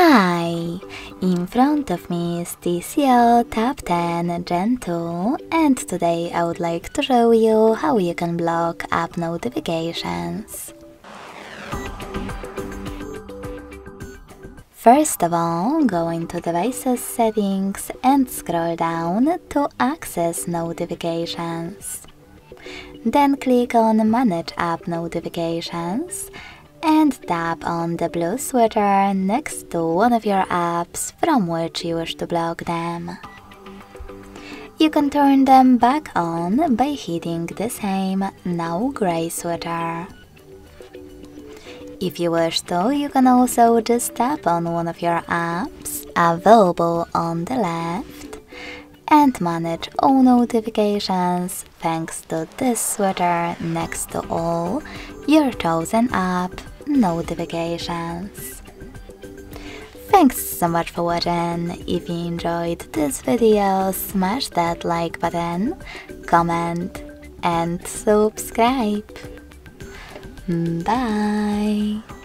Hi! In front of me is TCL Tab 10 Gen 2, and today I would like to show you how you can block app notifications. First of all, go into Devices Settings and scroll down to Access Notifications. Then click on Manage App Notifications and tap on the blue sweater next to one of your apps from which you wish to block them. You can turn them back on by hitting the same now gray sweater. If you wish to, you can also just tap on one of your apps available on the left and manage all notifications thanks to this sweater next to all your chosen app notifications. Thanks so much for watching. If you enjoyed this video, smash that like button, comment and subscribe. Bye!